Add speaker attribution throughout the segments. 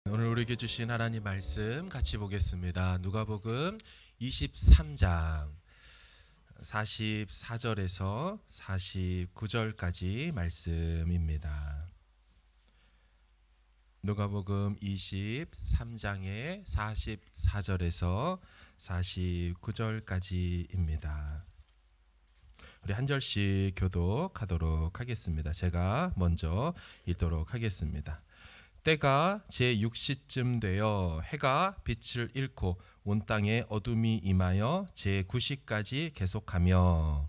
Speaker 1: 오늘 우리에게 주신 하나님 말씀 같이 보겠습니다. 누가복음 23장 44절에서 49절까지 말씀입니다. 누가복음 23장의 44절에서 49절까지입니다. 우리 한 절씩 교독하도록 하겠습니다. 제가 먼저 읽도록 하겠습니다. 때가 제6시쯤 되어 해가 빛을 잃고 온 땅에 어둠이 임하여 제9시까지 계속하며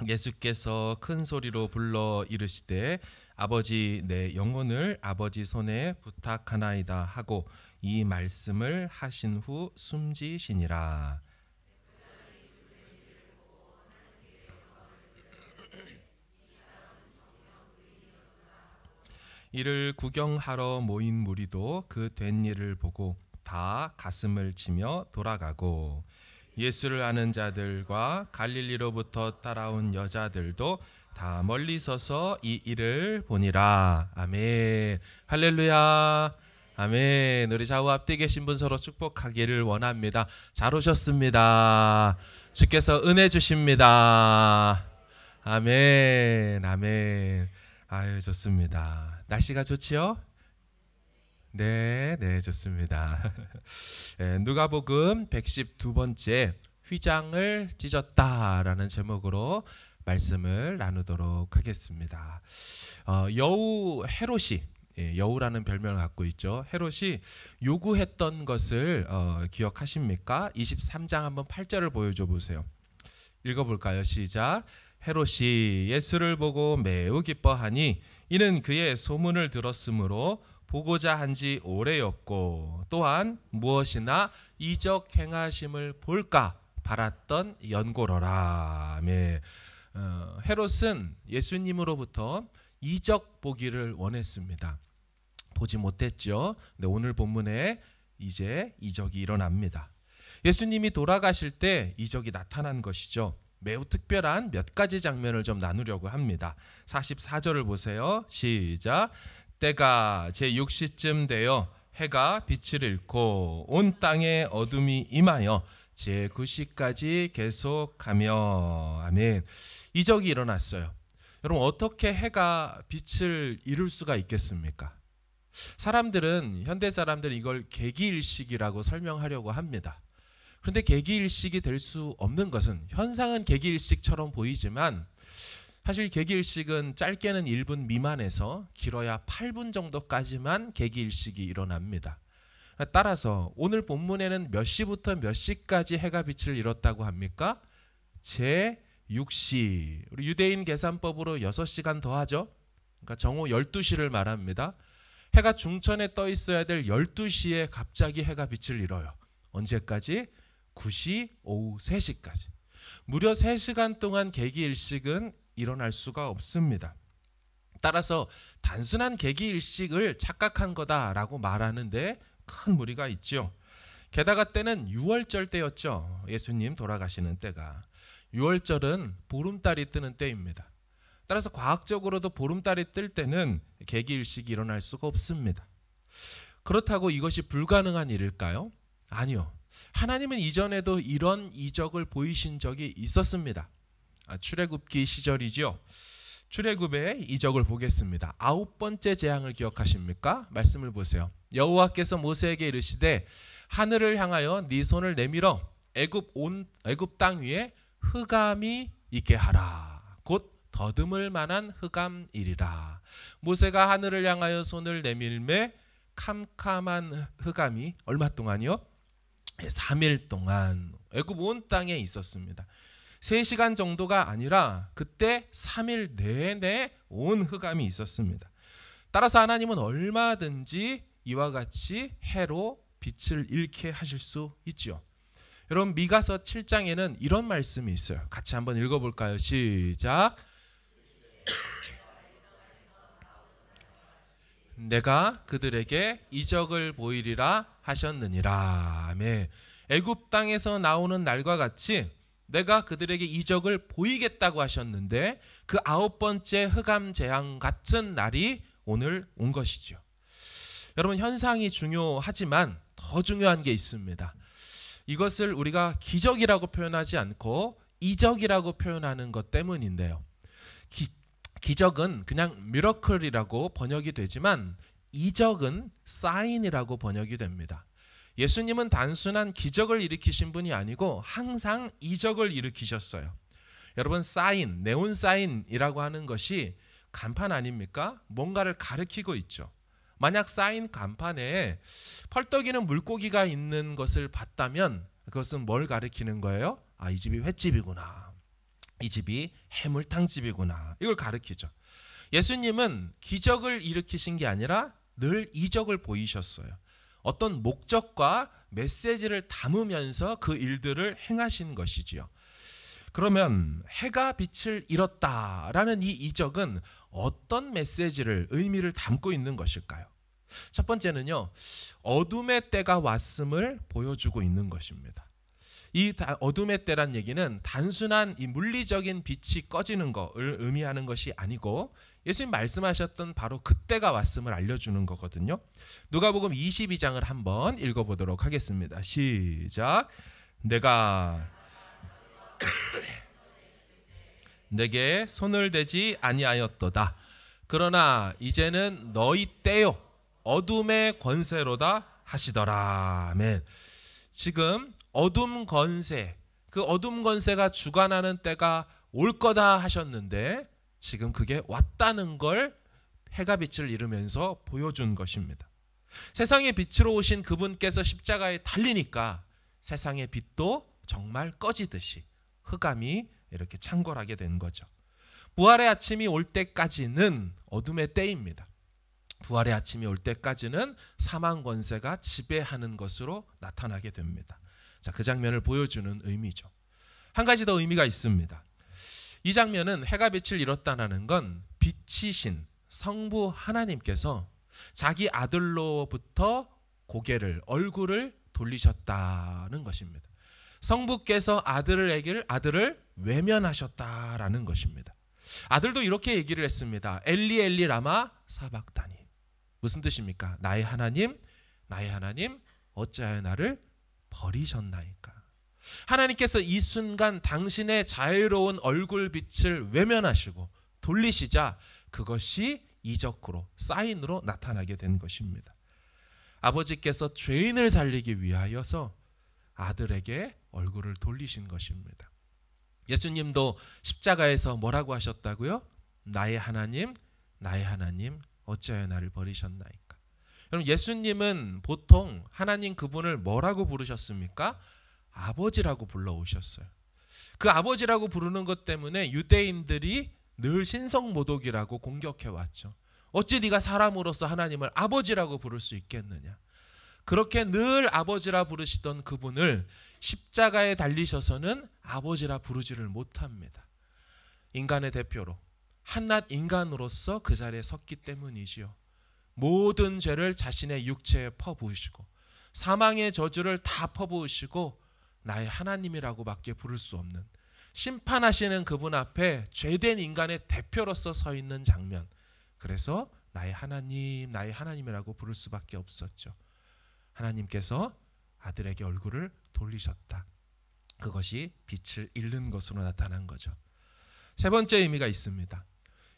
Speaker 1: 예수께서 큰 소리로 불러 이르시되 아버지 내 영혼을 아버지 손에 부탁하나이다 하고 이 말씀을 하신 후 숨지시니라. 이를 구경하러 모인 무리도 그 된 일을 보고 다 가슴을 치며 돌아가고 예수를 아는 자들과 갈릴리로부터 따라온 여자들도 다 멀리 서서 이 일을 보니라. 아멘. 할렐루야. 아멘. 우리 좌우 앞뒤 계신 분 서로 축복하기를 원합니다. 잘 오셨습니다. 주께서 은혜 주십니다. 아멘. 아멘. 아유, 좋습니다. 날씨가 좋지요? 네, 좋습니다. 누가복음 112번째 휘장을 찢었다라는 제목으로 말씀을 나누도록 하겠습니다. 여우 헤롯이, 여우라는 별명을 갖고 있죠. 헤롯이 요구했던 것을 기억하십니까? 23장 한번 8절을 보여줘 보세요. 읽어볼까요? 시작. 헤롯이 예수를 보고 매우 기뻐하니 이는 그의 소문을 들었으므로 보고자 한지 오래였고 또한 무엇이나 이적 행하심을 볼까 바랐던 연고로라. 아멘. 헤롯은 예수님으로부터 이적 보기를 원했습니다. 보지 못했죠. 근데 오늘 본문에 이제 이적이 일어납니다. 예수님이 돌아가실 때 이적이 나타난 것이죠. 매우 특별한 몇 가지 장면을 좀 나누려고 합니다. 44절을 보세요. 시작. 때가 제6시쯤 되어 해가 빛을 잃고 온 땅에 어둠이 임하여 제9시까지 계속하며. 아멘. 이적이 일어났어요. 여러분, 어떻게 해가 빛을 잃을 수가 있겠습니까? 현대 사람들은 이걸 개기일식이라고 설명하려고 합니다. 그런데 개기일식이 될 수 없는 것은, 현상은 개기일식처럼 보이지만 사실 개기일식은 짧게는 1분 미만에서 길어야 8분 정도까지만 개기일식이 일어납니다. 따라서 오늘 본문에는 몇 시부터 몇 시까지 해가 빛을 잃었다고 합니까? 제6시. 우리 유대인 계산법으로 6시간 더하죠. 그러니까 정오 12시를 말합니다. 해가 중천에 떠 있어야 될 12시에 갑자기 해가 빛을 잃어요. 언제까지? 9시 오후 3시까지. 무려 3시간 동안 개기일식은 일어날 수가 없습니다. 따라서 단순한 개기일식을 착각한 거다라고 말하는데 큰 무리가 있죠. 게다가 때는 6월절 때였죠. 예수님 돌아가시는 때가. 6월절은 보름달이 뜨는 때입니다. 따라서 과학적으로도 보름달이 뜰 때는 개기일식이 일어날 수가 없습니다. 그렇다고 이것이 불가능한 일일까요? 아니요. 하나님은 이전에도 이런 이적을 보이신 적이 있었습니다. 출애굽기 시절이죠. 출애굽의 이적을 보겠습니다. 9번째 재앙을 기억하십니까? 말씀을 보세요. 여호와께서 모세에게 이르시되 하늘을 향하여 네 손을 내밀어 애굽 땅 위에 흑암이 있게 하라. 곧 더듬을 만한 흑암이리라. 모세가 하늘을 향하여 손을 내밀매 캄캄한 흑암이 얼마 동안이요? 3일 동안 애굽 온 땅에 있었습니다. 3시간 정도가 아니라 그때 3일 내내 온 흑암이 있었습니다. 따라서 하나님은 얼마든지 이와 같이 해로 빛을 잃게 하실 수 있죠. 여러분, 미가서 7장에는 이런 말씀이 있어요. 같이 한번 읽어볼까요? 시작. 내가 그들에게 이적을 보이리라 하셨느니라. 아멘. 애굽 땅에서 나오는 날과 같이 내가 그들에게 이적을 보이겠다고 하셨는데 그 9번째 흑암 재앙 같은 날이 오늘 온 것이죠. 여러분, 현상이 중요하지만 더 중요한 게 있습니다. 이것을 우리가 기적이라고 표현하지 않고 이적이라고 표현하는 것 때문인데요. 기적은 그냥 미러클이라고 번역이 되지만 이적은 사인이라고 번역이 됩니다. 예수님은 단순한 기적을 일으키신 분이 아니고 항상 이적을 일으키셨어요. 여러분, 사인, 네온 사인이라고 하는 것이 간판 아닙니까? 뭔가를 가리키고 있죠. 만약 사인 간판에 펄떡이는 물고기가 있는 것을 봤다면 그것은 뭘 가리키는 거예요? 아, 이 집이 횟집이구나. 이 집이 해물탕집이구나. 이걸 가리키죠. 예수님은 기적을 일으키신 게 아니라 늘 이적을 보이셨어요. 어떤 목적과 메시지를 담으면서 그 일들을 행하신 것이지요. 그러면 해가 빛을 잃었다라는 이 이적은 어떤 메시지를, 의미를 담고 있는 것일까요? 첫 번째는요, 어둠의 때가 왔음을 보여주고 있는 것입니다. 이 어둠의 때란 얘기는 단순한 이 물리적인 빛이 꺼지는 것을 의미하는 것이 아니고 예수님 말씀하셨던 바로 그때가 왔음을 알려주는 거거든요. 누가복음 22장을 한번 읽어보도록 하겠습니다. 시작. 내가 내게 손을 대지 아니하였도다. 그러나 이제는 너희 때요 어둠의 권세로다 하시더라. 아멘. 지금 어둠 권세, 그 어둠 권세가 주관하는 때가 올 거다 하셨는데 지금 그게 왔다는 걸 해가 빛을 잃으면서 보여준 것입니다. 세상의 빛으로 오신 그분께서 십자가에 달리니까 세상의 빛도 정말 꺼지듯이 흑암이 이렇게 창궐하게 된 거죠. 부활의 아침이 올 때까지는 어둠의 때입니다. 부활의 아침이 올 때까지는 사망 권세가 지배하는 것으로 나타나게 됩니다. 자, 그 장면을 보여주는 의미죠. 한 가지 더 의미가 있습니다. 이 장면은 해가 빛을 잃었다는 건 빛이신 성부 하나님께서 자기 아들로부터 고개를, 얼굴을 돌리셨다는 것입니다. 성부께서 아들을 외면하셨다라는 것입니다. 아들도 이렇게 얘기를 했습니다. 엘리 엘리 라마 사박다니. 무슨 뜻입니까? 나의 하나님, 나의 하나님, 어찌하여 나를 버리셨나이까. 하나님께서 이 순간 당신의 자유로운 얼굴빛을 외면하시고 돌리시자 그것이 이적으로, 사인으로 나타나게 된 것입니다. 아버지께서 죄인을 살리기 위하여서 아들에게 얼굴을 돌리신 것입니다. 예수님도 십자가에서 뭐라고 하셨다고요? 나의 하나님, 나의 하나님, 어찌하여 나를 버리셨나이까. 여러분, 예수님은 보통 하나님 그분을 뭐라고 부르셨습니까? 아버지라고 불러오셨어요. 그 아버지라고 부르는 것 때문에 유대인들이 늘 신성모독이라고 공격해왔죠. 어찌 네가 사람으로서 하나님을 아버지라고 부를 수 있겠느냐. 그렇게 늘 아버지라 부르시던 그분을 십자가에 달리셔서는 아버지라 부르지를 못합니다. 인간의 대표로 한낱 인간으로서 그 자리에 섰기 때문이지요. 모든 죄를 자신의 육체에 퍼부으시고 사망의 저주를 다 퍼부으시고 나의 하나님이라고밖에 부를 수 없는, 심판하시는 그분 앞에 죄된 인간의 대표로서 서 있는 장면. 그래서 나의 하나님, 나의 하나님이라고 부를 수밖에 없었죠. 하나님께서 아들에게 얼굴을 돌리셨다. 그것이 빛을 잃는 것으로 나타난 거죠. 세 번째 의미가 있습니다.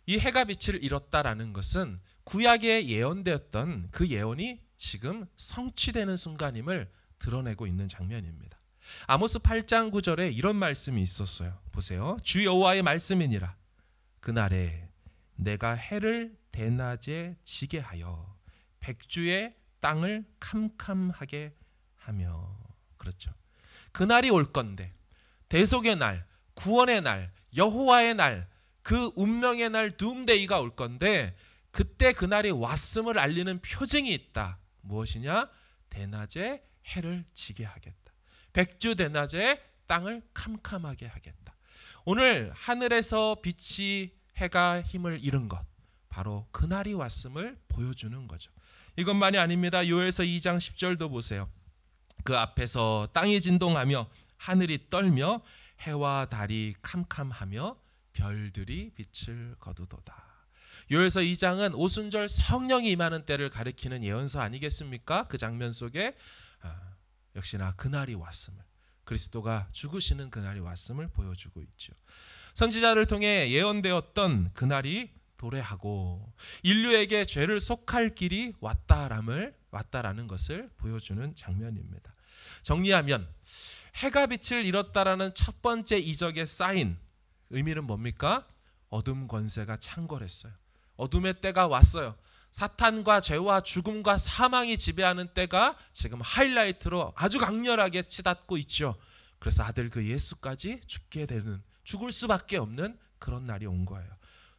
Speaker 1: 이 해가 빛을 잃었다라는 것은 구약에 예언되었던 그 예언이 지금 성취되는 순간임을 드러내고 있는 장면입니다. 아모스 8장 9절에 이런 말씀이 있었어요. 보세요. 주 여호와의 말씀이니라. 그날에 내가 해를 대낮에 지게 하여 백주의 땅을 캄캄하게 하며. 그렇죠. 그날이 올 건데, 대속의 날, 구원의 날, 여호와의 날, 그 운명의 날 둠데이가 올 건데 그때 그날이 왔음을 알리는 표징이 있다. 무엇이냐? 대낮에 해를 지게 하겠다. 백주 대낮에 땅을 캄캄하게 하겠다. 오늘 하늘에서 빛이, 해가 힘을 잃은 것, 바로 그날이 왔음을 보여주는 거죠. 이것만이 아닙니다. 요엘서 2장 10절도 보세요. 그 앞에서 땅이 진동하며 하늘이 떨며 해와 달이 캄캄하며 별들이 빛을 거두도다. 요엘서 2장은 오순절 성령이 임하는 때를 가리키는 예언서 아니겠습니까? 그 장면 속에 역시나 그날이 왔음을, 그리스도가 죽으시는 그날이 왔음을 보여주고 있죠. 선지자를 통해 예언되었던 그날이 도래하고 인류에게 죄를 속할 길이 왔다라는 것을 보여주는 장면입니다. 정리하면 해가 빛을 잃었다라는 첫 번째 이적의 사인, 의미는 뭡니까? 어둠 권세가 창궐했어요. 어둠의 때가 왔어요. 사탄과 죄와 죽음과 사망이 지배하는 때가 지금 하이라이트로 아주 강렬하게 치닫고 있죠. 그래서 아들 그 예수까지 죽게 되는, 죽을 수밖에 없는 그런 날이 온 거예요.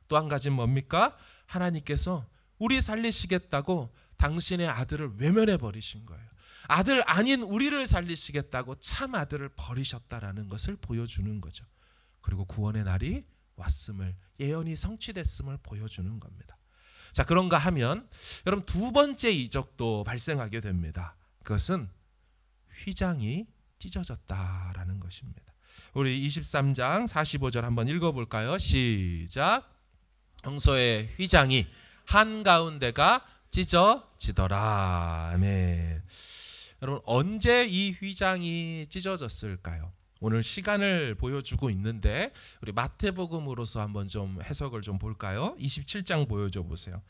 Speaker 1: 또 한 가지는 뭡니까? 하나님께서 우리 살리시겠다고 당신의 아들을 외면해 버리신 거예요. 아들 아닌 우리를 살리시겠다고 참 아들을 버리셨다라는 것을 보여주는 거죠. 그리고 구원의 날이 왔음을, 예언이 성취됐음을 보여주는 겁니다. 자, 그런가 하면 여러분 두 번째 이적도 발생하게 됩니다. 그것은 휘장이 찢어졌다라는 것입니다. 우리 23장 45절 한번 읽어볼까요? 시작. 성소의 휘장이 한가운데가 찢어지더라. 아멘. 여러분 언제 이 휘장이 찢어졌을까요? 오늘 시간을 보여주고 있는데 우리 마태복음으로서 한번 좀 해석을 좀 볼까요? 27장 보여줘 보세요.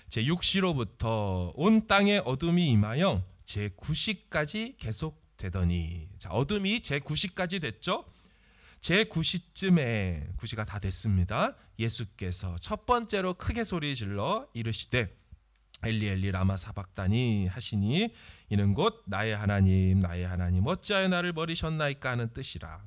Speaker 1: 제6시로부터 온 땅에 어둠이 임하여 제9시까지 계속되더니, 자, 어둠이 제9시까지 됐죠? 제9시쯤에 9시가 다 됐습니다. 예수께서 첫 번째로 크게 소리 질러 이르시되 엘리 엘리 라마 사박다니 하시니 이는 곧 나의 하나님 나의 하나님 어찌하여 나를 버리셨나이까 하는 뜻이라.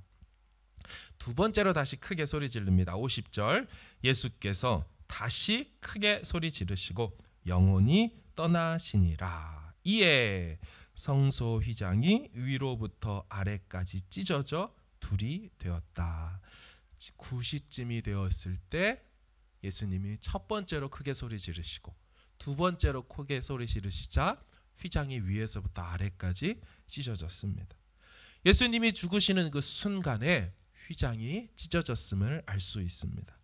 Speaker 1: 두 번째로 다시 크게 소리 지릅니다. 50절 예수께서 다시 크게 소리 지르시고 영혼이 떠나시니라. 이에 성소 휘장이 위로부터 아래까지 찢어져 둘이 되었다. 9시쯤이 되었을 때 예수님이 첫 번째로 크게 소리 지르시고 두 번째로 크게 소리 지르시자 휘장이 위에서부터 아래까지 찢어졌습니다. 예수님이 죽으시는 그 순간에 휘장이 찢어졌음을 알 수 있습니다.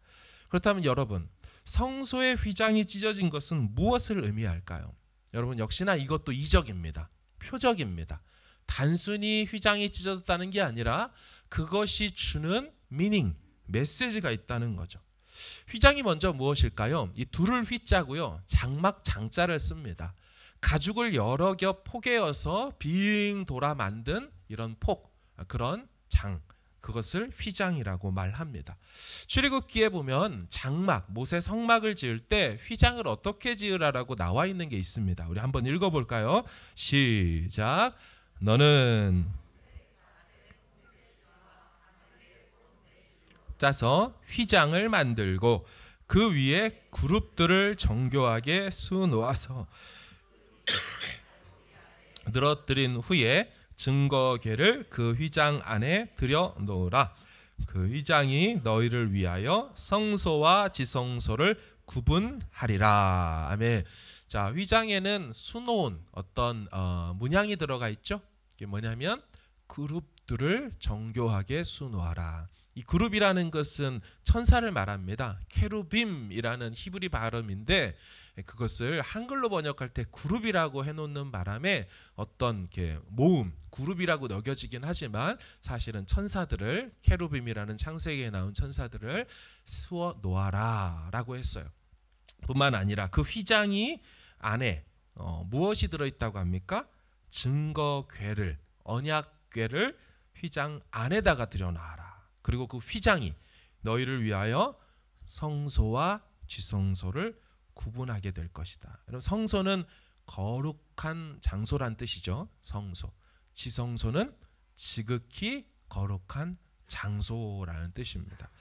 Speaker 1: 그렇다면 여러분, 성소의 휘장이 찢어진 것은 무엇을 의미할까요? 여러분 역시나 이것도 이적입니다. 표적입니다. 단순히 휘장이 찢어졌다는 게 아니라 그것이 주는 미닝, 메시지가 있다는 거죠. 휘장이 먼저 무엇일까요? 이 둘을 휘자고요, 장막 장자를 씁니다. 가죽을 여러 겹 포개어서 빙 돌아 만든 이런 그런 장, 그것을 휘장이라고 말합니다. 출애굽기에 보면 장막, 모세 성막을 지을 때 휘장을 어떻게 지으라라고 나와 있는 게 있습니다. 우리 한번 읽어볼까요? 시작. 너는 짜서 휘장을 만들고 그 위에 그룹들을 정교하게 수놓아서 늘어뜨린 후에 증거궤를 그 휘장 안에 들여 놓으라. 그 휘장이 너희를 위하여 성소와 지성소를 구분하리라. 아멘. 자, 휘장에는 수놓은 어떤 문양이 들어가 있죠. 이게 뭐냐면 그룹들을 정교하게 수놓아라. 이 그룹이라는 것은 천사를 말합니다. 케루빔이라는 히브리 발음인데 그것을 한글로 번역할 때 그룹이라고 해놓는 바람에 어떤 이렇게 모음, 그룹이라고 여겨지긴 하지만 사실은 천사들을, 케루빔이라는 창세기에 나온 천사들을 수어 놓아라라고 했어요. 뿐만 아니라 그 휘장이 안에 무엇이 들어있다고 합니까? 증거궤를, 언약궤를 휘장 안에다가 들여놔라. 그리고 그 휘장이 너희를 위하여 성소와 지성소를 구분하게 될 것이다. 여러분, 성소는 거룩한 장소란 뜻이죠. 성소. 지성소는 지극히 거룩한 장소라는 뜻입니다.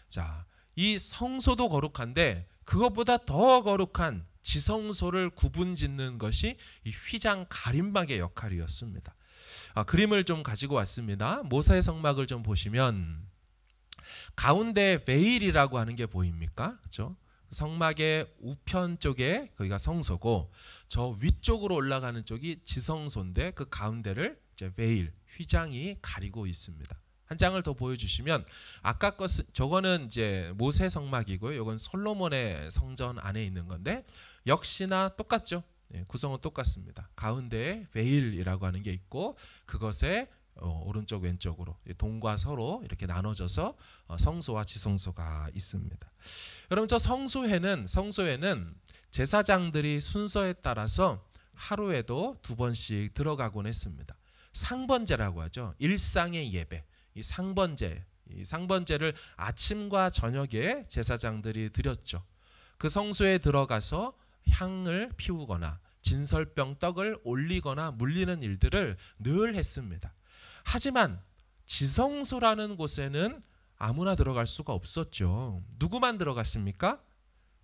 Speaker 1: 자, 이 성소도 거룩한데 그것보다 더 거룩한 지성소를 구분짓는 것이 이 휘장 가림막의 역할이었습니다. 그림을 좀 가지고 왔습니다. 모세의 성막을 좀 보시면 가운데 베일이라고 하는 게 보입니까? 그렇죠? 성막의 우편 쪽에 거기가 성소고 저 위쪽으로 올라가는 쪽이 지성소인데 그 가운데를 이제 베일, 휘장이 가리고 있습니다. 한 장을 더 보여주시면 아까 것은 저거는 이제 모세 성막이고요. 이건 솔로몬의 성전 안에 있는 건데 역시나 똑같죠. 구성은 똑같습니다. 가운데에 베일이라고 하는 게 있고 그것에 오른쪽 왼쪽으로 동과 서로 이렇게 나눠져서 성소와 지성소가 있습니다. 여러분 저 성소회는 제사장들이 순서에 따라서 하루에도 2번씩 들어가곤 했습니다. 상번제라고 하죠. 일상의 예배. 이 상번제를 아침과 저녁에 제사장들이 드렸죠. 그 성소에 들어가서 향을 피우거나 진설병 떡을 올리거나 물리는 일들을 늘 했습니다. 하지만 지성소라는 곳에는 아무나 들어갈 수가 없었죠. 누구만 들어갔습니까?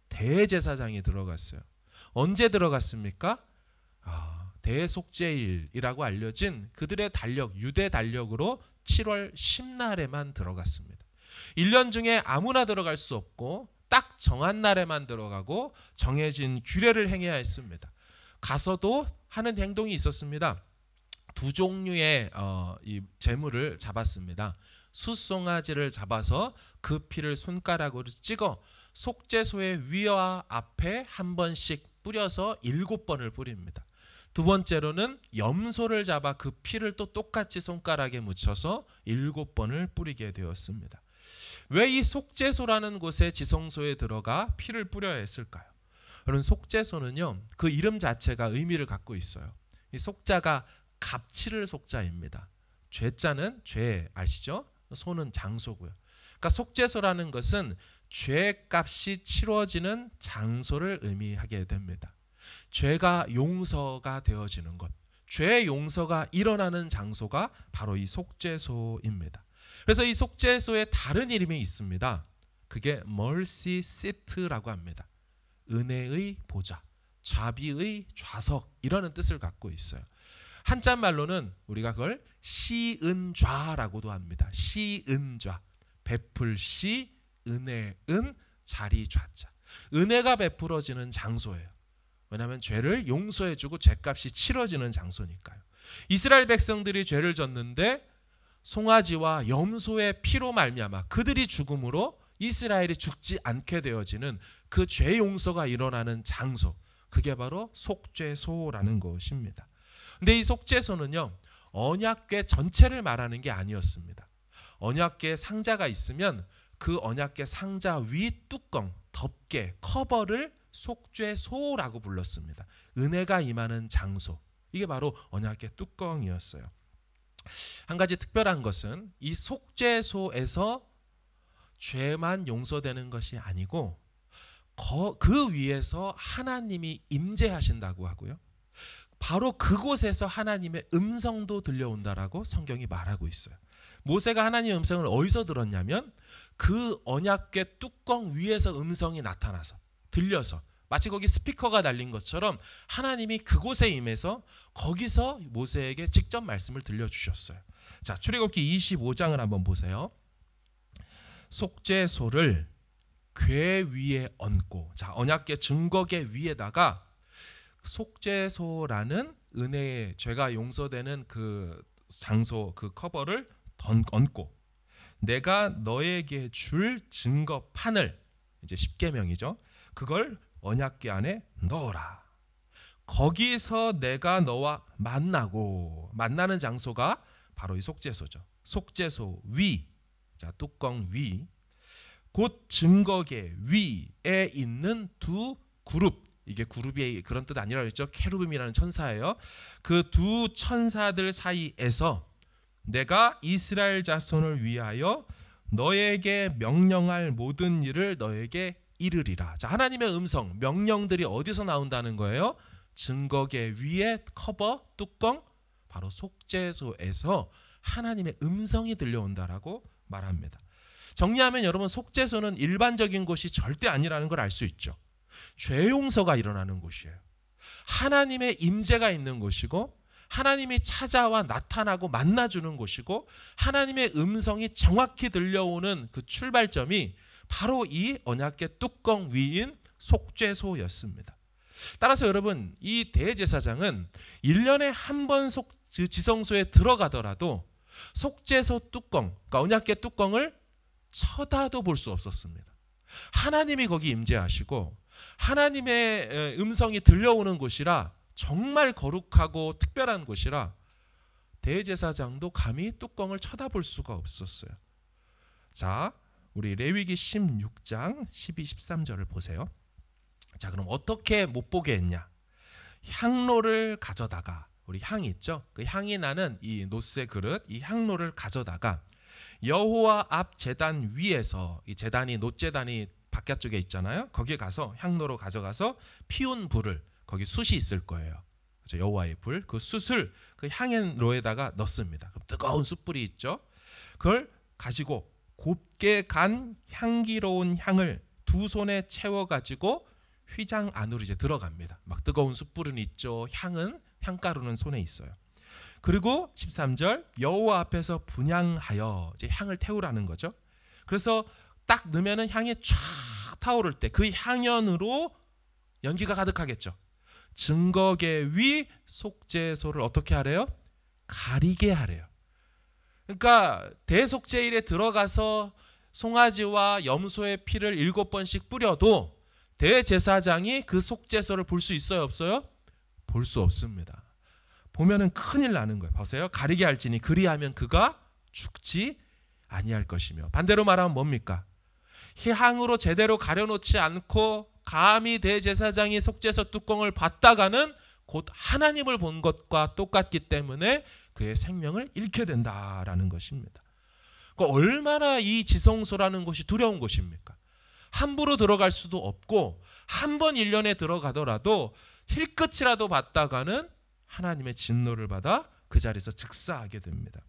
Speaker 1: 대제사장이 들어갔어요. 언제 들어갔습니까? 대속죄일이라고 알려진 그들의 달력, 유대 달력으로 7월 10날에만 들어갔습니다. 1년 중에 아무나 들어갈 수 없고 딱 정한 날에만 들어가고 정해진 규례를 행해야 했습니다. 가서도 하는 행동이 있었습니다. 2종류의 이 제물을 잡았습니다. 숫송아지를 잡아서 그 피를 손가락으로 찍어 속죄소의 위와 앞에 한 번씩 뿌려서 7번을 뿌립니다. 두 번째로는 염소를 잡아 그 피를 또 똑같이 손가락에 묻혀서 7번을 뿌리게 되었습니다. 왜 이 속죄소라는 곳에 지성소에 들어가 피를 뿌려야 했을까요? 여러분 속죄소는요 그 이름 자체가 의미를 갖고 있어요. 이 속자가 갑치를 속자입니다. 죄자는 죄 아시죠? 소는 장소고요. 그러니까 속죄소라는 것은 죄값이 치러지는 장소를 의미하게 됩니다. 죄가 용서가 되어지는 것, 죄 용서가 일어나는 장소가 바로 이 속죄소입니다. 그래서 이 속죄소에 다른 이름이 있습니다. 그게 mercy seat라고 합니다. 은혜의 보좌, 자비의 좌석 이라는 뜻을 갖고 있어요. 한자말로는 우리가 그걸 시은좌라고도 합니다. 시은좌, 베풀 시, 은혜 은, 자리 좌자. 은혜가 베풀어지는 장소예요. 왜냐하면 죄를 용서해주고 죄값이 치러지는 장소니까요. 이스라엘 백성들이 죄를 졌는데 송아지와 염소의 피로 말미암아 그들이 죽음으로 이스라엘이 죽지 않게 되어지는 그 죄 용서가 일어나는 장소, 그게 바로 속죄소라는 것입니다. 근데 이 속죄소는요 언약궤 전체를 말하는 게 아니었습니다. 언약궤 상자가 있으면 그 언약궤 상자 위 뚜껑, 덮개, 커버를 속죄소라고 불렀습니다. 은혜가 임하는 장소, 이게 바로 언약궤 뚜껑이었어요. 한 가지 특별한 것은 이 속죄소에서 죄만 용서되는 것이 아니고 그 위에서 하나님이 임재하신다고 하고요. 바로 그곳에서 하나님의 음성도 들려온다라고 성경이 말하고 있어요. 모세가 하나님의 음성을 어디서 들었냐면 그 언약궤 뚜껑 위에서 음성이 나타나서 들려서 마치 거기 스피커가 달린 것처럼 하나님이 그곳에 임해서 거기서 모세에게 직접 말씀을 들려주셨어요. 자, 출애굽기 25장을 한번 보세요. 속죄소를 궤 위에 얹고, 자 언약궤 증거궤 위에다가 속죄소라는 은혜의 죄가 용서되는 그 장소, 그 커버를 얹고 내가 너에게 줄 증거판을, 이제 십계명이죠, 그걸 언약궤 안에 넣어라. 거기서 내가 너와 만나는 장소가 바로 이 속죄소죠. 속죄소 위, 자 뚜껑 위, 곧 증거궤 위에 있는 두 그룹, 이게 그룹이 그런 뜻 아니라 그랬죠. 케루빔이라는 천사예요. 그 두 천사들 사이에서 내가 이스라엘 자손을 위하여 너에게 명령할 모든 일을 너에게 이르리라. 자, 하나님의 음성, 명령들이 어디서 나온다는 거예요? 증거궤 위에 커버, 뚜껑, 바로 속죄소에서 하나님의 음성이 들려온다라고 말합니다. 정리하면 여러분, 속죄소는 일반적인 곳이 절대 아니라는 걸 알 수 있죠. 죄 용서가 일어나는 곳이에요. 하나님의 임재가 있는 곳이고 하나님이 찾아와 나타나고 만나주는 곳이고 하나님의 음성이 정확히 들려오는 그 출발점이 바로 이 언약궤 뚜껑 위인 속죄소였습니다. 따라서 여러분, 이 대제사장은 1년에 한 번 지성소에 들어가더라도 속죄소 뚜껑, 그러니까 언약궤 뚜껑을 쳐다도 볼 수 없었습니다. 하나님이 거기 임재하시고 하나님의 음성이 들려오는 곳이라 정말 거룩하고 특별한 곳이라 대제사장도 감히 뚜껑을 쳐다볼 수가 없었어요. 자, 우리 레위기 16장 12, 13절을 보세요. 자, 그럼 어떻게 못 보게 했냐? 향로를 가져다가, 우리 향이 있죠? 그 향이 나는 이 노쇠 그릇, 이 향로를 가져다가 여호와 앞 제단 위에서, 이 제단이 놋제단이 바깥쪽에 있잖아요. 거기에 가서 향로로 가져가서 피운 불을, 거기 숯이 있을 거예요. 그렇죠? 여호와의 불, 그 숯을 그 향로에다가 넣습니다. 그럼 뜨거운 숯불이 있죠. 그걸 가지고 곱게 간 향기로운 향을 두 손에 채워 가지고 휘장 안으로 이제 들어갑니다. 막 뜨거운 숯불은 있죠. 향가루는 손에 있어요. 그리고 13절 여호와 앞에서 분향하여 이제 향을 태우라는 거죠. 그래서 딱 넣으면은 향이 쫙 타오를 때 그 향연으로 연기가 가득하겠죠. 증거계 위 속죄소를 어떻게 하래요? 가리게 하래요. 그러니까 대속죄일에 들어가서 송아지와 염소의 피를 7번씩 뿌려도 대제사장이 그 속죄소를 볼 수 있어요, 없어요? 볼 수 없습니다. 보면은 큰일 나는 거예요. 보세요. 가리게 할지니 그리하면 그가 죽지 아니할 것이며. 반대로 말하면 뭡니까? 향으로 제대로 가려놓지 않고 감히 대제사장이 속죄소 뚜껑을 받다가는 곧 하나님을 본 것과 똑같기 때문에 그의 생명을 잃게 된다라는 것입니다. 그러니까 얼마나 이 지성소라는 곳이 두려운 곳입니까? 함부로 들어갈 수도 없고 한 번 1년에 들어가더라도 힐끗이라도 받다가는 하나님의 진노를 받아 그 자리에서 즉사하게 됩니다.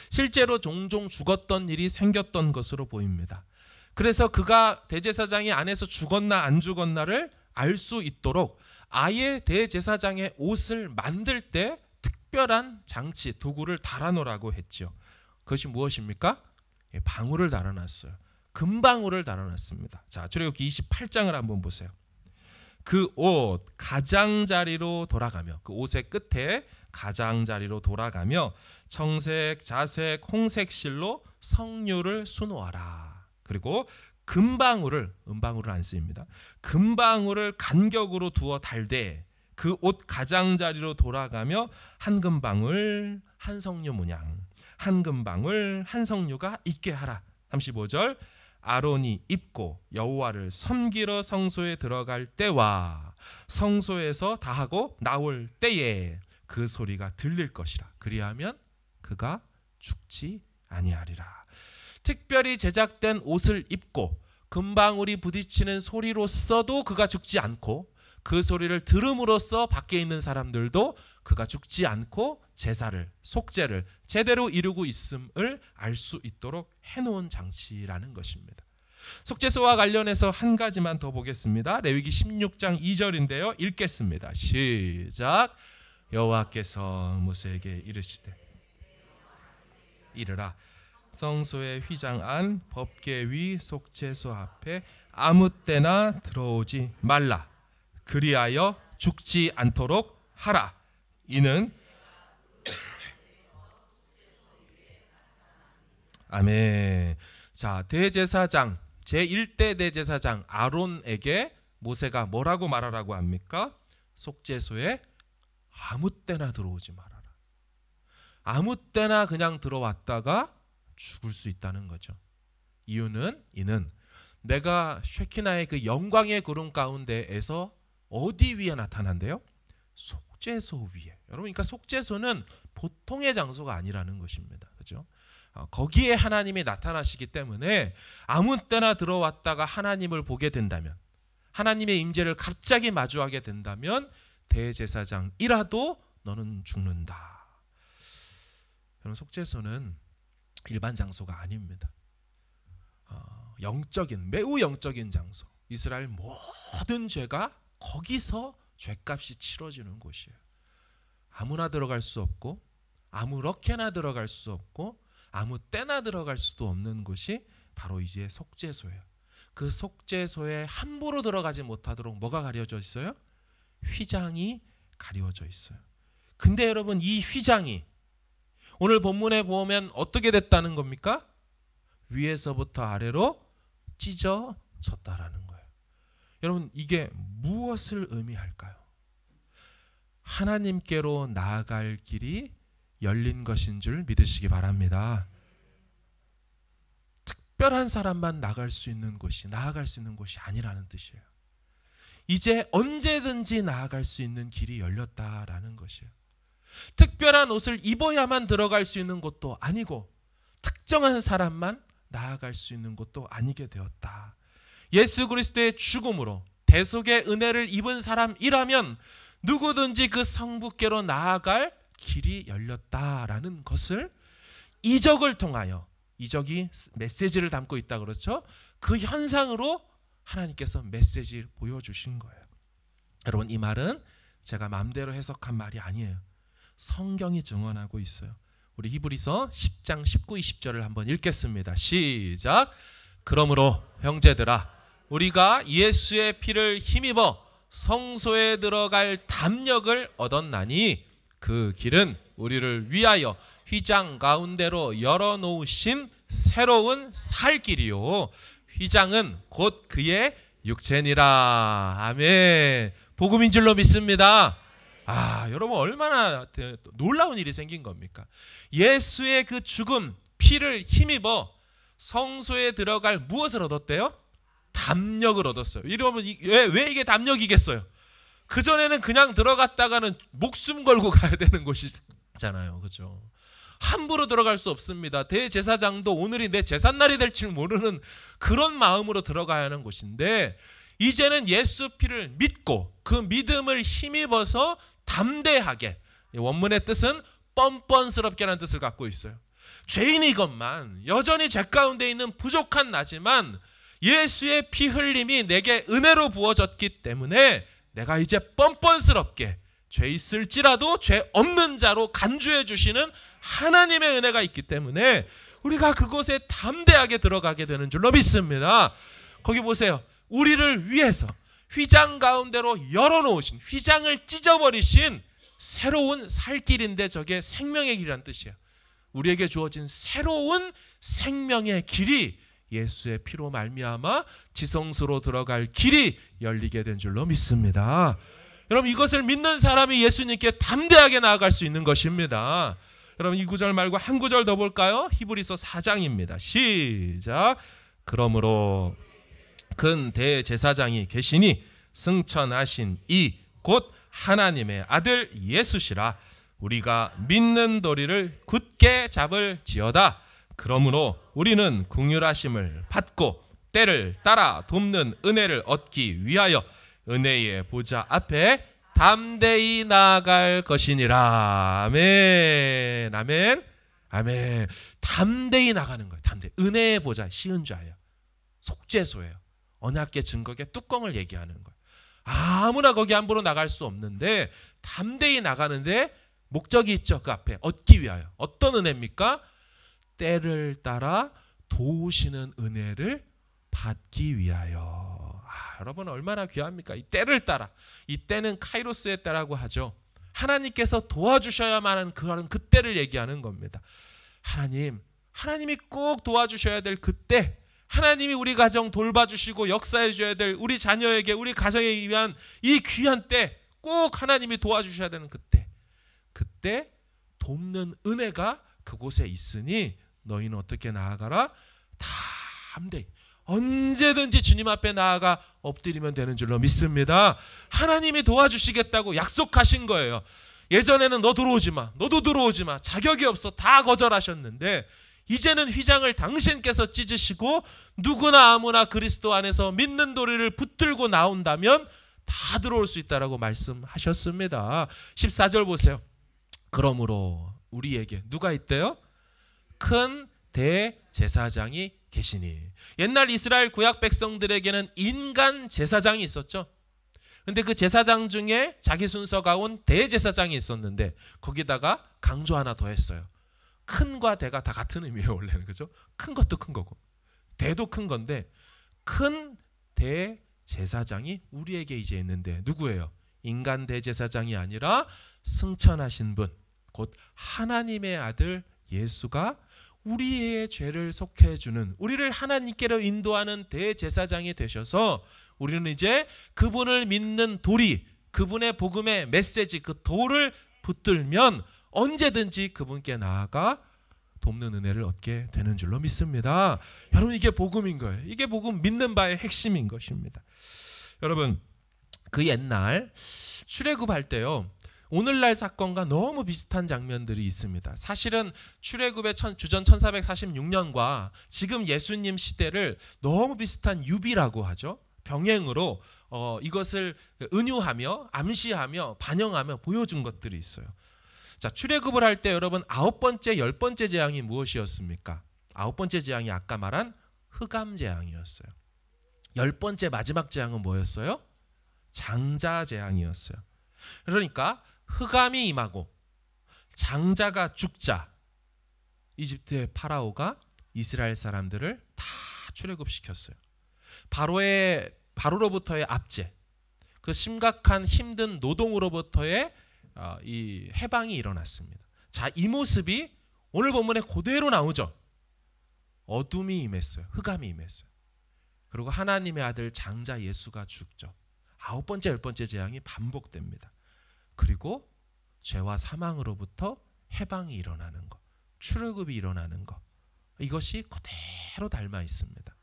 Speaker 1: 실제로 종종 죽었던 일이 생겼던 것으로 보입니다. 그래서 그가 대제사장이 안에서 죽었나 안 죽었나를 알 수 있도록 아예 대제사장의 옷을 만들 때 특별한 장치, 도구를 달아놓으라고 했죠. 그것이 무엇입니까? 방울을 달아놨어요. 금방울을 달아놨습니다. 자, 출애굽기 28장을 한번 보세요. 그 옷 가장자리로 돌아가며, 그 옷의 끝에 가장자리로 돌아가며 청색, 자색, 홍색 실로 성류를 수놓아라. 그리고 금방울을, 은방울을 안 쓰입니다. 금방울을 간격으로 두어 달되 그 옷 가장자리로 돌아가며 한 금방울 한 성류 문양, 한 금방울 한 성류가 있게 하라. 35절 아론이 입고 여호와를 섬기러 성소에 들어갈 때와 성소에서 다하고 나올 때에 그 소리가 들릴 것이라. 그리하면 그가 죽지 아니하리라. 특별히 제작된 옷을 입고 금방울이 부딪히는 소리로써도 그가 죽지 않고 그 소리를 들음으로써 밖에 있는 사람들도 그가 죽지 않고 제사를, 속죄를 제대로 이루고 있음을 알 수 있도록 해놓은 장치라는 것입니다. 속죄소와 관련해서 한 가지만 더 보겠습니다. 레위기 16장 2절인데요. 읽겠습니다. 시작. 여호와께서 모세에게 이르시되 이르라. 성소의 휘장 안 법궤 위 속죄소 앞에 아무 때나 들어오지 말라. 그리하여 죽지 않도록 하라. 이는 아멘. 자, 대제사장 제1대 대제사장 아론에게 모세가 뭐라고 말하라고 합니까? 속죄소에 아무 때나 들어오지 말아라. 아무 때나 그냥 들어왔다가 죽을 수 있다는 거죠. 이유는 이는 내가 쉐키나의 그 영광의 구름 가운데에서 어디 위에 나타난대요? 속죄소 위에. 여러분, 그러니까 속죄소는 보통의 장소가 아니라는 것입니다. 그렇죠? 거기에 하나님이 나타나시기 때문에 아무 때나 들어왔다가 하나님을 보게 된다면, 하나님의 임재를 갑자기 마주하게 된다면 대제사장이라도 너는 죽는다. 여러분, 속죄소는 일반 장소가 아닙니다. 영적인, 매우 영적인 장소. 이스라엘 모든 죄가 거기서 죄값이 치러지는 곳이에요. 아무나 들어갈 수 없고 아무렇게나 들어갈 수 없고 아무 때나 들어갈 수도 없는 곳이 바로 이제 속죄소예요. 그 속죄소에 함부로 들어가지 못하도록 뭐가 가려져 있어요? 휘장이 가려져 있어요. 근데 여러분, 이 휘장이 오늘 본문에 보면 어떻게 됐다는 겁니까? 위에서부터 아래로 찢어졌다라는 거예요. 여러분, 이게 무엇을 의미할까요? 하나님께로 나아갈 길이 열린 것인 줄 믿으시기 바랍니다. 특별한 사람만 나아갈 수 있는 곳이 아니라는 뜻이에요. 이제 언제든지 나아갈 수 있는 길이 열렸다라는 것이에요. 특별한 옷을 입어야만 들어갈 수 있는 곳도 아니고 특정한 사람만 나아갈 수 있는 곳도 아니게 되었다. 예수 그리스도의 죽음으로 대속의 은혜를 입은 사람이라면 누구든지 그 성부께로 나아갈 길이 열렸다라는 것을 이적을 통하여, 이적이 메시지를 담고 있다 그렇죠? 그 현상으로 하나님께서 메시지를 보여주신 거예요. 여러분, 이 말은 제가 마음대로 해석한 말이 아니에요. 성경이 증언하고 있어요. 우리 히브리서 10장 19, 20절을 한번 읽겠습니다. 시작. 그러므로 형제들아, 우리가 예수의 피를 힘입어 성소에 들어갈 담력을 얻었나니 그 길은 우리를 위하여 휘장 가운데로 열어놓으신 새로운 살 길이요, 휘장은 곧 그의 육체니라. 아멘. 복음인 줄로 믿습니다. 여러분, 얼마나 놀라운 일이 생긴 겁니까? 예수의 그 죽음, 피를 힘입어 성소에 들어갈 무엇을 얻었대요? 담력을 얻었어요. 이러면 왜 이게 담력이겠어요? 그전에는 그냥 들어갔다가는 목숨 걸고 가야 되는 곳이잖아요. 그죠? 함부로 들어갈 수 없습니다. 대제사장도 오늘이 내 제삿날이 될 줄 모르는 그런 마음으로 들어가야 하는 곳인데, 이제는 예수 피를 믿고 그 믿음을 힘입어서 담대하게, 원문의 뜻은 뻔뻔스럽게라는 뜻을 갖고 있어요. 죄인이건만, 여전히 죄 가운데 있는 부족한 나지만 예수의 피 흘림이 내게 은혜로 부어졌기 때문에 내가 이제 뻔뻔스럽게 죄 있을지라도 죄 없는 자로 간주해 주시는 하나님의 은혜가 있기 때문에 우리가 그곳에 담대하게 들어가게 되는 줄로 믿습니다. 거기 보세요. 우리를 위해서 휘장 가운데로 열어놓으신, 휘장을 찢어버리신 새로운 살 길인데 저게 생명의 길이란 뜻이에요. 우리에게 주어진 새로운 생명의 길이 예수의 피로 말미암아 지성소로 들어갈 길이 열리게 된 줄로 믿습니다. 여러분, 이것을 믿는 사람이 예수님께 담대하게 나아갈 수 있는 것입니다. 여러분, 이 구절 말고 한 구절 더 볼까요? 히브리서 4장입니다. 시작. 그러므로 큰 대제사장이 계시니 승천하신 이 곧 하나님의 아들 예수시라. 우리가 믿는 도리를 굳게 잡을지어다. 그러므로 우리는 긍휼하심을 받고 때를 따라 돕는 은혜를 얻기 위하여 은혜의 보좌 앞에 담대히 나아갈 것이니라. 아멘. 아멘. 아멘. 담대히 나가는 거예요. 담대. 은혜의 보좌, 시은좌예요. 속죄소예요. 언약계 증거의 뚜껑을 얘기하는 거예요. 아무나 거기 함부로 나갈 수 없는데 담대히 나가는데 목적이 있죠. 그 앞에 얻기 위하여. 어떤 은혜입니까? 때를 따라 도우시는 은혜를 받기 위하여. 여러분, 얼마나 귀합니까? 이 때를 따라. 이 때는 카이로스의 때라고 하죠. 하나님께서 도와주셔야만 하는 그 때를 얘기하는 겁니다. 하나님이 꼭 도와주셔야 될 그때, 하나님이 우리 가정 돌봐주시고 역사해 줘야 될 우리 자녀에게, 우리 가정에 위한 이 귀한 때, 꼭 하나님이 도와주셔야 되는 그때 돕는 은혜가 그곳에 있으니 너희는 어떻게 나아가라? 담대히 언제든지 주님 앞에 나아가 엎드리면 되는 줄로 믿습니다. 하나님이 도와주시겠다고 약속하신 거예요. 예전에는 너 들어오지 마, 너도 들어오지 마, 자격이 없어, 다 거절하셨는데 이제는 휘장을 당신께서 찢으시고 누구나 아무나 그리스도 안에서 믿는 도리를 붙들고 나온다면 다 들어올 수 있다라고 말씀하셨습니다. 14절 보세요. 그러므로 우리에게 누가 있대요? 큰 대제사장이 계시니. 옛날 이스라엘 구약 백성들에게는 인간 제사장이 있었죠. 근데 그 제사장 중에 자기 순서가 온 대제사장이 있었는데 거기다가 강조 하나 더 했어요. 큰과 대가 다 같은 의미예요. 원래는. 그죠? 큰 것도 큰 거고 대도 큰 건데 큰 대제사장이 우리에게 이제 있는데 누구예요? 인간 대제사장이 아니라 승천하신 분, 곧 하나님의 아들 예수가 우리의 죄를 속해주는, 우리를 하나님께로 인도하는 대제사장이 되셔서 우리는 이제 그분을 믿는 도리, 그분의 복음의 메시지, 그 도를 붙들면 언제든지 그분께 나아가 돕는 은혜를 얻게 되는 줄로 믿습니다. 여러분, 이게 복음인 거예요. 이게 복음 믿는 바의 핵심인 것입니다. 여러분, 그 옛날 출애굽할 때요, 오늘날 사건과 너무 비슷한 장면들이 있습니다. 사실은 출애굽의 주전 1446년과 지금 예수님 시대를 너무 비슷한 유비라고 하죠. 병행으로 이것을 은유하며 암시하며 반영하며 보여준 것들이 있어요. 자, 출애굽을 할 때 여러분 9번째, 10번째 재앙이 무엇이었습니까? 9번째 재앙이 아까 말한 흑암 재앙이었어요. 10번째 마지막 재앙은 뭐였어요? 장자 재앙이었어요. 그러니까 흑암이 임하고 장자가 죽자 이집트의 파라오가 이스라엘 사람들을 다 출애굽시켰어요. 바로로부터의 압제, 그 심각한 힘든 노동으로부터의 이 해방이 일어났습니다. 자, 이 모습이 오늘 본문에 그대로 나오죠. 어둠이 임했어요. 흑암이 임했어요. 그리고 하나님의 아들 장자 예수가 죽죠. 9번째, 10번째 재앙이 반복됩니다. 그리고 죄와 사망으로부터 해방이 일어나는 것, 출애굽이 일어나는 것, 이것이 그대로 닮아 있습니다.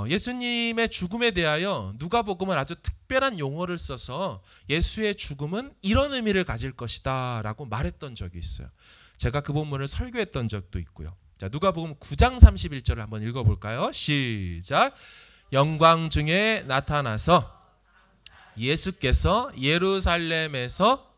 Speaker 1: 예수님의 죽음에 대하여 누가복음은 아주 특별한 용어를 써서 예수의 죽음은 이런 의미를 가질 것이다 라고 말했던 적이 있어요. 제가 그 본문을 설교했던 적도 있고요. 자, 누가복음 9장 31절을 한번 읽어볼까요? 시작. 영광 중에 나타나서 예수께서 예루살렘에서,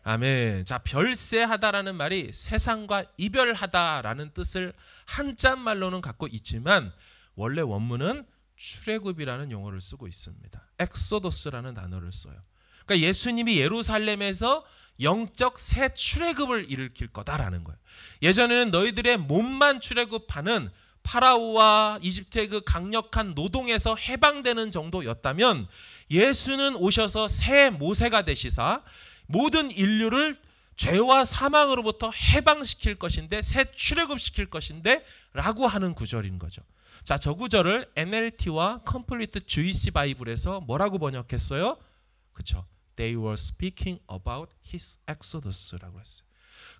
Speaker 1: 아멘. 자, 별세하다라는 말이 세상과 이별하다라는 뜻을 한자말로는 갖고 있지만 원래 원문은 출애굽이라는 용어를 쓰고 있습니다. 엑소더스라는 단어를 써요. 그러니까 예수님이 예루살렘에서 영적 새 출애굽을 일으킬 거다라는 거예요. 예전에는 너희들의 몸만 출애굽하는 파라오와 이집트의 그 강력한 노동에서 해방되는 정도였다면 예수는 오셔서 새 모세가 되시사 모든 인류를 죄와 사망으로부터 해방시킬 것인데, 새 출애굽시킬 것인데 라고 하는 구절인 거죠. 자, 저 구절을 NLT와 Complete Jewish Bible에서 뭐라고 번역했어요? 그렇죠. They were speaking about his exodus라고 했어요.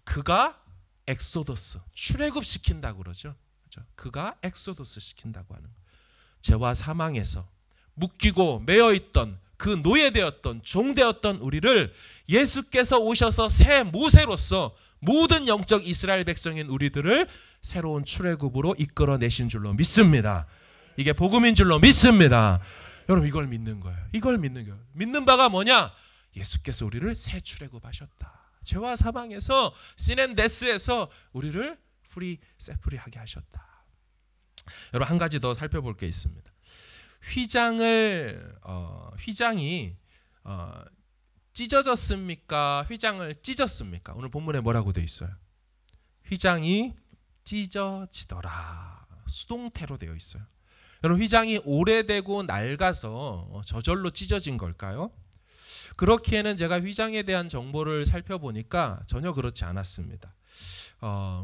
Speaker 1: 그가 엑소더스, 출애굽시킨다고 그러죠. 그렇죠? 그가 엑소더스 시킨다고 하는 거예요. 죄와 사망에서 묶이고 매여있던, 그 노예되었던, 종되었던 우리를 예수께서 오셔서 새 모세로서 모든 영적 이스라엘 백성인 우리들을 새로운 출애굽으로 이끌어내신 줄로 믿습니다. 이게 복음인 줄로 믿습니다. 여러분, 이걸 믿는 거예요. 이걸 믿는 거예요. 믿는 바가 뭐냐? 예수께서 우리를 새 출애굽하셨다. 죄와 사망에서, 신앤데스에서 우리를 세프리하게 하셨다. 여러분, 한 가지 더 살펴볼 게 있습니다. 휘장이 찢어졌습니까? 휘장을 찢었습니까? 오늘 본문에 뭐라고 되어 있어요? 휘장이 찢어지더라. 수동태로 되어 있어요. 여러분, 휘장이 오래되고 낡아서 저절로 찢어진 걸까요? 그렇기에는 제가 휘장에 대한 정보를 살펴보니까 전혀 그렇지 않았습니다.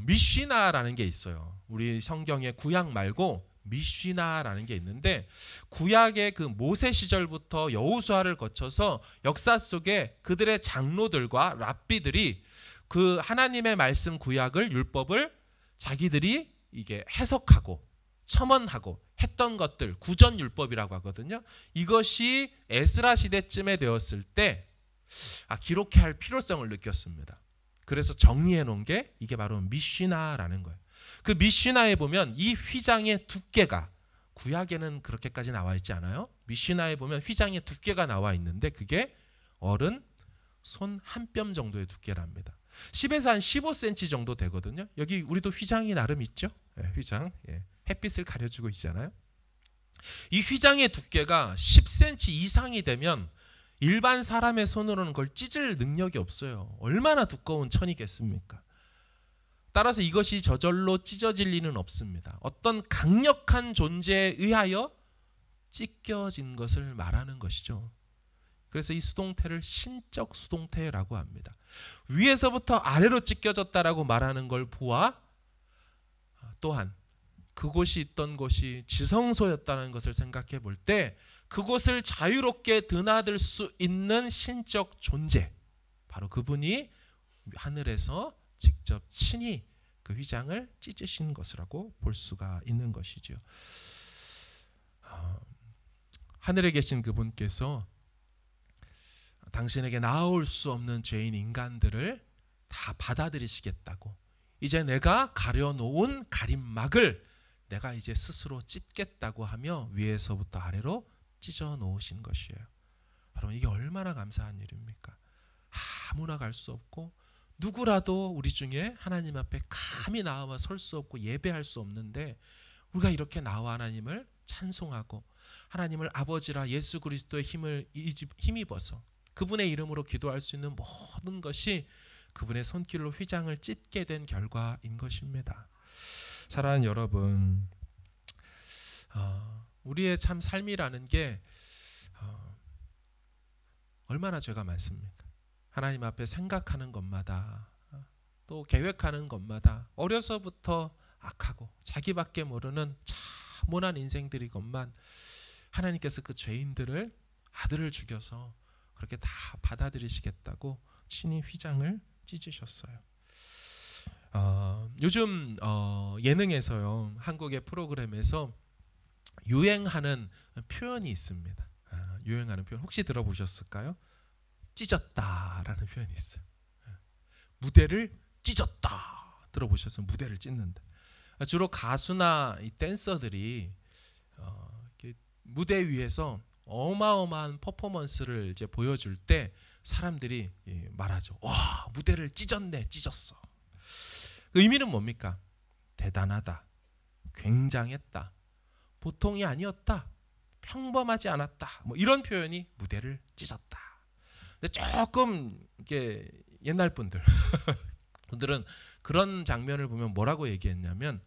Speaker 1: 미시나라는 게 있어요. 우리 성경의 구약 말고 미시나라는 게 있는데, 구약의 그 모세 시절부터 여호수아를 거쳐서 역사 속에 그들의 장로들과 랍비들이 그 하나님의 말씀 구약을, 율법을 자기들이 이게 해석하고 첨언하고 했던 것들, 구전율법이라고 하거든요. 이것이 에스라 시대쯤에 되었을 때 기록해야 할 필요성을 느꼈습니다. 그래서 정리해 놓은 게 이게 바로 미시나라는 거예요. 그 미시나에 보면 이 휘장의 두께가, 구약에는 그렇게까지 나와 있지 않아요. 미시나에 보면 휘장의 두께가 나와 있는데 그게 어른 손 한 뼘 정도의 두께랍니다. 10에서 한 15cm 정도 되거든요. 여기 우리도 휘장이 나름 있죠. 휘장, 햇빛을 가려주고 있잖아요. 이 휘장의 두께가 10cm 이상이 되면 일반 사람의 손으로는 그걸 찢을 능력이 없어요. 얼마나 두꺼운 천이겠습니까? 따라서 이것이 저절로 찢어질 리는 없습니다. 어떤 강력한 존재에 의하여 찢겨진 것을 말하는 것이죠. 그래서 이 수동태를 신적 수동태라고 합니다. 위에서부터 아래로 찢겨졌다라고 말하는 걸 보아 또한 그곳이 있던 곳이 지성소였다는 것을 생각해 볼 때 그곳을 자유롭게 드나들 수 있는 신적 존재, 바로 그분이 하늘에서 직접 친히 그 휘장을 찢으신 것이라고 볼 수가 있는 것이죠. 하늘에 계신 그분께서 당신에게 나아올 수 없는 죄인 인간들을 다 받아들이시겠다고, 이제 내가 가려놓은 가림막을 내가 이제 스스로 찢겠다고 하며 위에서부터 아래로 찢어 놓으신 것이에요. 여러분, 이게 얼마나 감사한 일입니까? 아무나 갈 수 없고 누구라도 우리 중에 하나님 앞에 감히 나와 설 수 없고 예배할 수 없는데, 우리가 이렇게 나와 하나님을 찬송하고 하나님을 아버지라 예수 그리스도의 힘을 힘입어서 그분의 이름으로 기도할 수 있는 모든 것이 그분의 손길로 휘장을 찢게 된 결과인 것입니다. 사랑하는 여러분, 우리의 참 삶이라는 게 얼마나 죄가 많습니까? 하나님 앞에 생각하는 것마다 또 계획하는 것마다 어려서부터 악하고 자기밖에 모르는 참 모난 인생들이건만, 하나님께서 그 죄인들을 아들을 죽여서 그렇게 다 받아들이시겠다고 친히 휘장을 찢으셨어요. 요즘 예능에서요, 한국의 프로그램에서 유행하는 표현이 있습니다. 유행하는 표현 혹시 들어보셨을까요? 찢었다라는 표현이 있어요. 무대를 찢었다 들어보셨어요? 무대를 찢는다. 주로 가수나 이 댄서들이 무대 위에서 어마어마한 퍼포먼스를 이제 보여줄 때 사람들이 말하죠. 와, 무대를 찢었네, 찢었어. 그 의미는 뭡니까? 대단하다, 굉장했다, 보통이 아니었다, 평범하지 않았다, 뭐 이런 표현이 무대를 찢었다. 근데 조금 이게 옛날 분들은 그런 장면을 보면 뭐라고 얘기했냐면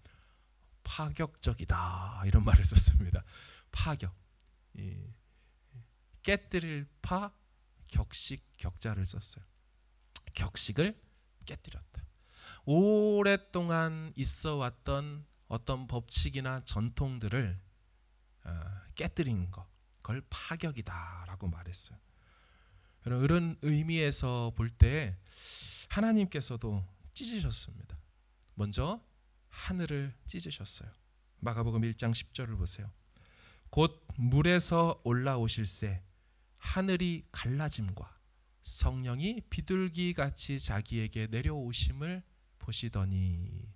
Speaker 1: 파격적이다 이런 말을 썼습니다. 파격, 깨뜨릴 파, 격식, 격자를 썼어요. 격식을 깨뜨렸다. 오랫동안 있어왔던 어떤 법칙이나 전통들을 깨뜨린 것, 그걸 파격이다라고 말했어요. 이런 의미에서 볼 때 하나님께서도 찢으셨습니다. 먼저 하늘을 찢으셨어요. 마가복음 1장 10절을 보세요. 곧 물에서 올라오실새 하늘이 갈라짐과 성령이 비둘기같이 자기에게 내려오심을 보시더니,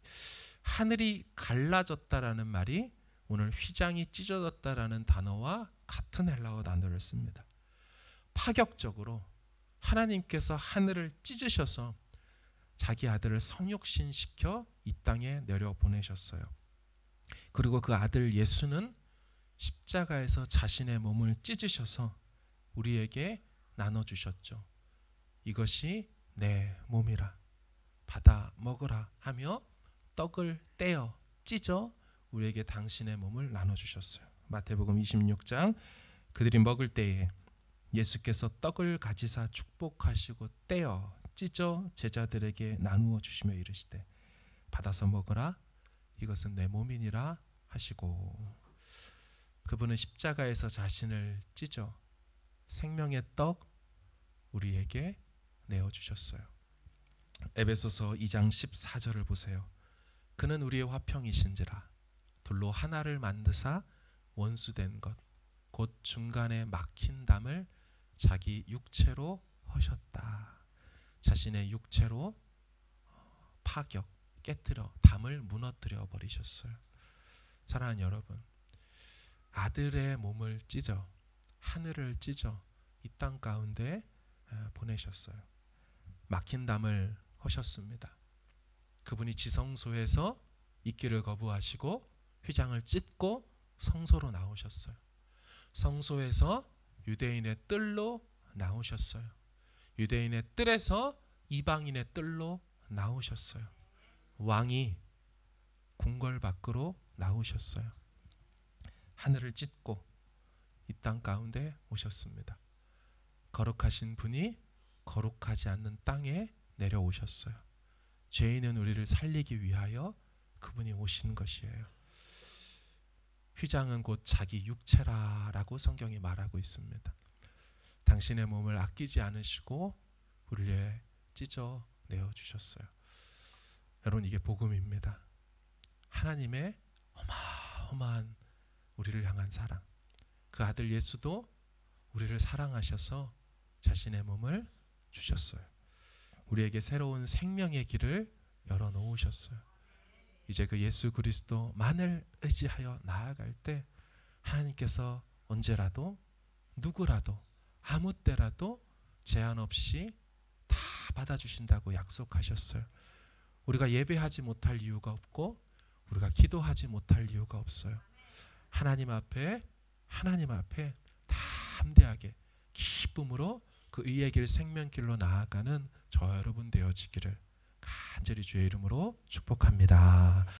Speaker 1: 하늘이 갈라졌다라는 말이 오늘 휘장이 찢어졌다라는 단어와 같은 헬라어 단어를 씁니다. 파격적으로 하나님께서 하늘을 찢으셔서 자기 아들을 성육신시켜 이 땅에 내려보내셨어요. 그리고 그 아들 예수는 십자가에서 자신의 몸을 찢으셔서 우리에게 나눠주셨죠. 이것이 내 몸이라, 받아 먹으라 하며 떡을 떼어 찢어 우리에게 당신의 몸을 나눠주셨어요. 마태복음 26장, 그들이 먹을 때에 예수께서 떡을 가지사 축복하시고 떼어 찢어 제자들에게 나누어 주시며 이르시되 받아서 먹으라, 이것은 내 몸이니라 하시고, 그분은 십자가에서 자신을 찢어 생명의 떡 우리에게 내어주셨어요. 에베소서 2장 14절을 보세요. 그는 우리의 화평이신지라 돌로 하나를 만드사 원수된 것 곧 중간에 막힌 담을 자기 육체로 허셨다. 자신의 육체로 파격, 깨뜨려 담을 무너뜨려 버리셨어요. 사랑하는 여러분, 아들의 몸을 찢어 하늘을 찢어 이 땅 가운데 보내셨어요. 막힌 담을 허셨습니다. 그분이 지성소에서 있기를 거부하시고 휘장을 찢고 성소로 나오셨어요. 성소에서 유대인의 뜰로 나오셨어요. 유대인의 뜰에서 이방인의 뜰로 나오셨어요. 왕이 궁궐 밖으로 나오셨어요. 하늘을 찢고 이 땅 가운데 오셨습니다. 거룩하신 분이 거룩하지 않는 땅에 내려오셨어요. 죄인은 우리를 살리기 위하여 그분이 오신 것이에요. 휘장은 곧 자기 육체라라고 성경이 말하고 있습니다. 당신의 몸을 아끼지 않으시고 우리를 위해 찢어내어 주셨어요. 여러분, 이게 복음입니다. 하나님의 어마어마한 우리를 향한 사랑. 그 아들 예수도 우리를 사랑하셔서 자신의 몸을 주셨어요. 우리에게 새로운 생명의 길을 열어놓으셨어요. 이제 그 예수 그리스도만을 의지하여 나아갈 때 하나님께서 언제라도 누구라도 아무 때라도 제한 없이 다 받아주신다고 약속하셨어요. 우리가 예배하지 못할 이유가 없고 우리가 기도하지 못할 이유가 없어요. 하나님 앞에 다 담대하게 기쁨으로 그 의의 길 생명길로 나아가는 저와 여러분 되어지기를 간절히 주의 이름으로 축복합니다.